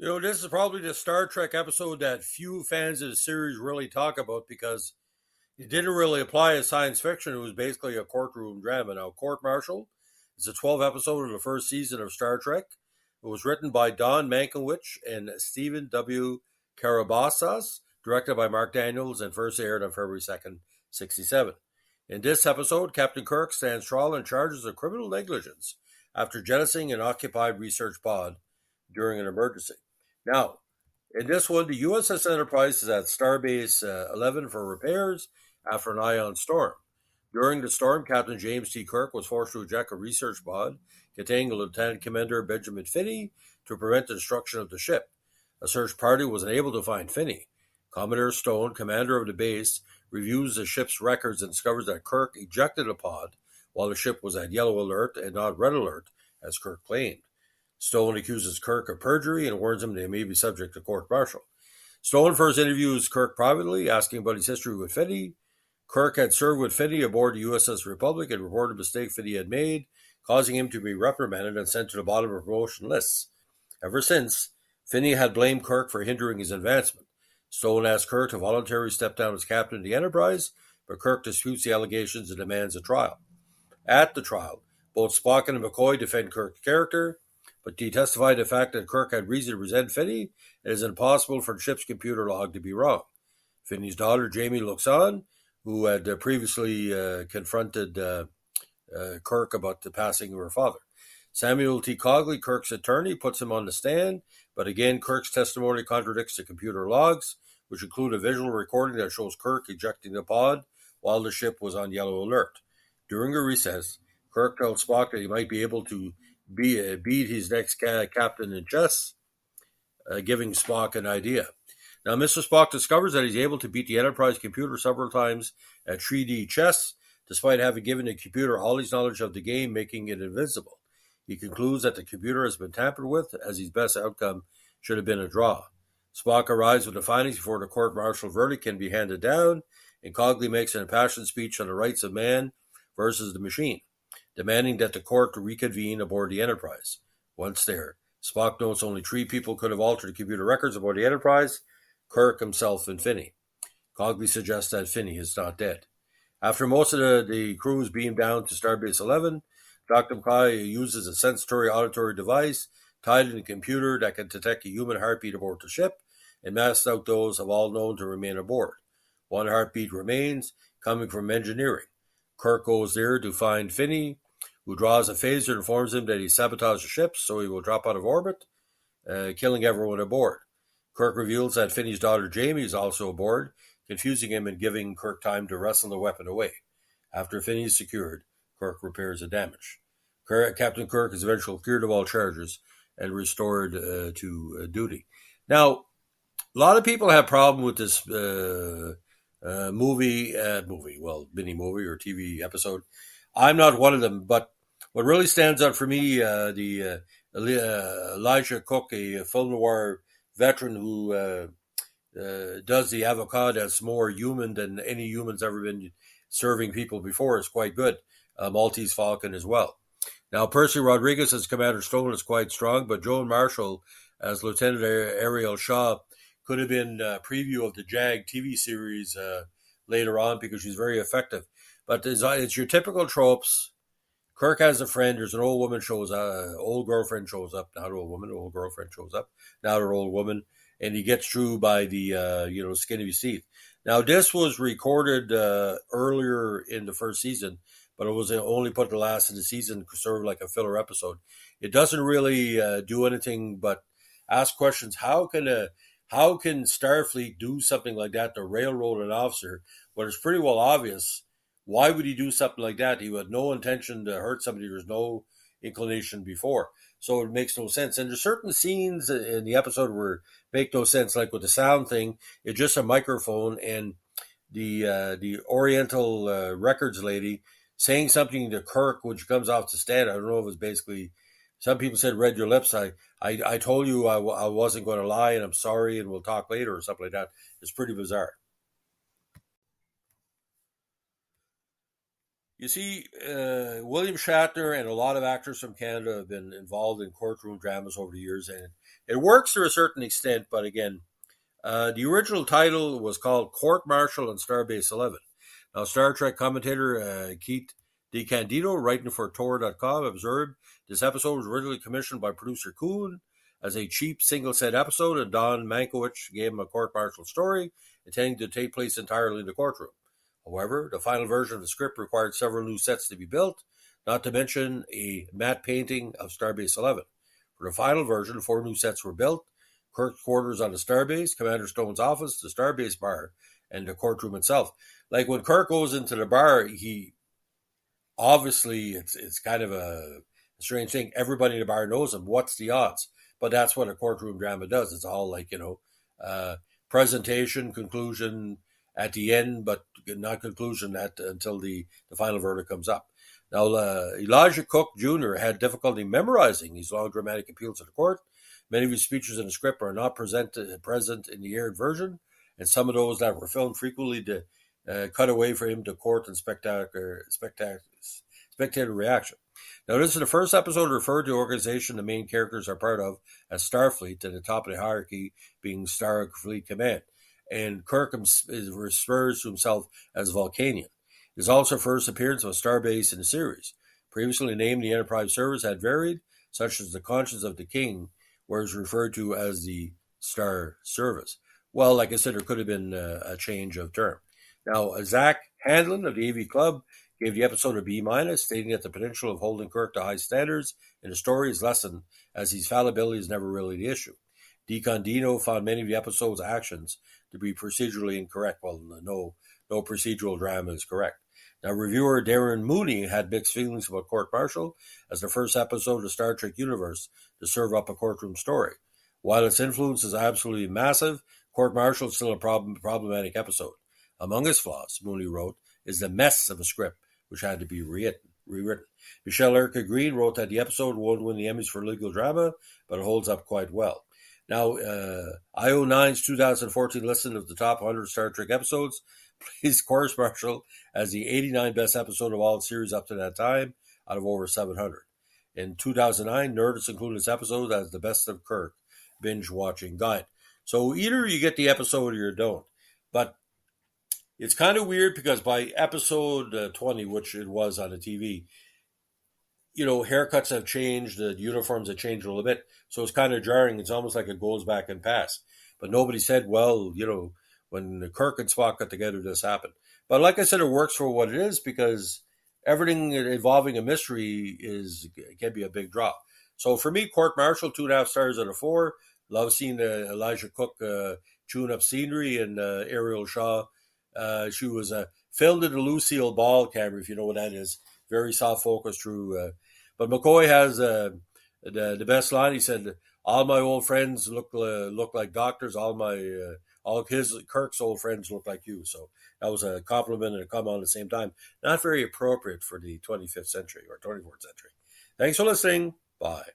This is probably the Star Trek episode that few fans of the series really talk about because it didn't really apply as science fiction. It was basically a courtroom drama. Now, Court Martial is a 12 episode of the first season of Star Trek. It was written by Don Mankiewicz and Stephen W. Karabasas, directed by Mark Daniels, and first aired on February 2nd, 1967. In this episode, Captain Kirk stands trial on charges of criminal negligence after jettisoning an occupied research pod during an emergency. Now, in this one, the USS Enterprise is at Starbase 11 for repairs after an ion storm. During the storm, Captain James T. Kirk was forced to eject a research pod containing Lieutenant Commander Benjamin Finney to prevent the destruction of the ship. A search party was unable to find Finney. Commodore Stone, commander of the base, reviews the ship's records and discovers that Kirk ejected a pod while the ship was at yellow alert and not red alert, as Kirk claimed. Stone accuses Kirk of perjury and warns him they may be subject to court martial. Stone first interviews Kirk privately, asking about his history with Finney. Kirk had served with Finney aboard the USS Republic and reported a mistake Finney had made, causing him to be reprimanded and sent to the bottom of promotion lists. Ever since, Finney had blamed Kirk for hindering his advancement. Stone asked Kirk to voluntarily step down as captain of the Enterprise, but Kirk disputes the allegations and demands a trial. At the trial, both Spock and McCoy defend Kirk's character, but he testified to the fact that Kirk had reason to resent Finney, and it is impossible for the ship's computer log to be wrong. Finney's daughter, Jamie, looks on, who had previously confronted Kirk about the passing of her father. Samuel T. Cogley, Kirk's attorney, puts him on the stand, but again, Kirk's testimony contradicts the computer logs, which include a visual recording that shows Kirk ejecting the pod while the ship was on yellow alert. During a recess, Kirk tells Spock that he might be able to beat his next captain in chess, giving Spock an idea. Now, Mr. Spock discovers that he's able to beat the Enterprise computer several times at 3D chess, despite having given the computer all his knowledge of the game, making it invincible. He concludes that the computer has been tampered with, as his best outcome should have been a draw. Spock arrives with the findings before the court-martial verdict can be handed down, and Cogley makes an impassioned speech on the rights of man versus the machine, demanding that the court reconvene aboard the Enterprise. Once there, Spock notes only 3 people could have altered the computer records aboard the Enterprise: Kirk, himself, and Finney. Cogley suggests that Finney is not dead. After most of the crew is beamed down to Starbase 11, Dr. McCoy uses a sensory-auditory device tied in a computer that can detect a human heartbeat aboard the ship and masks out those of all known to remain aboard. One heartbeat remains, coming from engineering. Kirk goes there to find Finney, who draws a phaser and informs him that he sabotaged the ship so he will drop out of orbit, killing everyone aboard. Kirk reveals that Finney's daughter Jamie is also aboard, confusing him and giving Kirk time to wrestle the weapon away. After Finney is secured, Kirk repairs the damage. Captain Kirk is eventually cleared of all charges and restored to duty. Now, a lot of people have problem with this mini-movie or TV episode. I'm not one of them, but what really stands out for me, Elijah Cook, a film noir veteran who does the avocat that's more human than any human's ever been serving people before, is quite good. Maltese Falcon as well. Now, Percy Rodriguez as Commander Stone is quite strong, but Joan Marshall as Lieutenant Ariel Shaw could have been a preview of the JAG TV series later on, because she's very effective. But it's your typical tropes. Kirk has a friend. There's an old woman old girlfriend shows up. Not old woman, old girlfriend shows up. Not her old woman. And he gets through by the skin of his teeth. Now, this was recorded earlier in the first season, but it was only put the last of the season, sort of like a filler episode. It doesn't really do anything but ask questions. How can Starfleet do something like that to railroad an officer when it's pretty well obvious? Why would he do something like that? He had no intention to hurt somebody. There's no inclination before. So it makes no sense. And there's certain scenes in the episode where make no sense, like with the sound thing. It's just a microphone, and the Oriental Records lady saying something to Kirk when she comes off the stand. I don't know if it's basically, some people said, read your lips. I told you I wasn't going to lie, and I'm sorry, and we'll talk later, or something like that. It's pretty bizarre. You see, William Shatner and a lot of actors from Canada have been involved in courtroom dramas over the years, and it works to a certain extent. But again, the original title was called Court Martial on Starbase 11. Now, Star Trek commentator Keith DeCandido, writing for Tor.com, observed this episode was originally commissioned by producer Kuhn as a cheap single set episode, and Don Mankiewicz gave him a court martial story intending to take place entirely in the courtroom. However, the final version of the script required several new sets to be built, not to mention a matte painting of Starbase 11. For the final version, 4 new sets were built: Kirk's quarters on the Starbase, Commander Stone's office, the Starbase bar, and the courtroom itself. Like when Kirk goes into the bar, he obviously it's kind of a strange thing. Everybody in the bar knows him. What's the odds? But that's what a courtroom drama does. It's all like, presentation, conclusion at the end, but not conclusion until the final verdict comes up. Now, Elijah Cook Jr. had difficulty memorizing these long dramatic appeals to the court. Many of his speeches in the script are not present in the aired version, and some of those that were filmed frequently cut away for him to court and spectator reaction. Now, this is the first episode referred to the organization the main characters are part of as Starfleet, at the top of the hierarchy being Starfleet Command. And Kirk refers to himself as Vulcanian. It is also the first appearance of a Starbase in the series. Previously, the name of the Enterprise service had varied, such as the Conscience of the King, where it's referred to as the Star Service. Well, like I said, there could have been a change of term. Now, Zach Handlin of the AV Club gave the episode a B-, stating that the potential of holding Kirk to high standards in the story is lessened, as his fallibility is never really the issue. DeCandino found many of the episode's actions to be procedurally incorrect. Well, no procedural drama is correct. Now, reviewer Darren Mooney had mixed feelings about Court Martial as the first episode of the Star Trek universe to serve up a courtroom story. While its influence is absolutely massive, Court Martial is still a problematic episode. Among its flaws, Mooney wrote, is the mess of a script which had to be rewritten. Michelle Erica Green wrote that the episode won't win the Emmys for legal drama, but it holds up quite well. Now, IO9's 2014 list of the top 100 Star Trek episodes placed Court Martial as the 89th best episode of all the series up to that time, out of over 700. In 2009, Nerdist included this episode as the best of Kirk binge-watching guide. So either you get the episode or you don't. But it's kind of weird because by episode 20, which it was on the TV, haircuts have changed, the uniforms have changed a little bit. So it's kind of jarring. It's almost like it goes back in past. But nobody said, well, when Kirk and Spock got together, this happened. But like I said, it works for what it is because everything involving a mystery can be a big draw. So for me, Court Martial, 2.5 stars out of 4. Love seeing Elijah Cook tune up scenery, and Ariel Shaw. She was filmed in the Lucille Ball camera, if you know what that is. Very soft focus through. But McCoy has the best line. He said, "All my old friends look like doctors. All Kirk's old friends look like you." So that was a compliment and a comment at the same time. Not very appropriate for the 25th century or 24th century. Thanks for listening. Bye.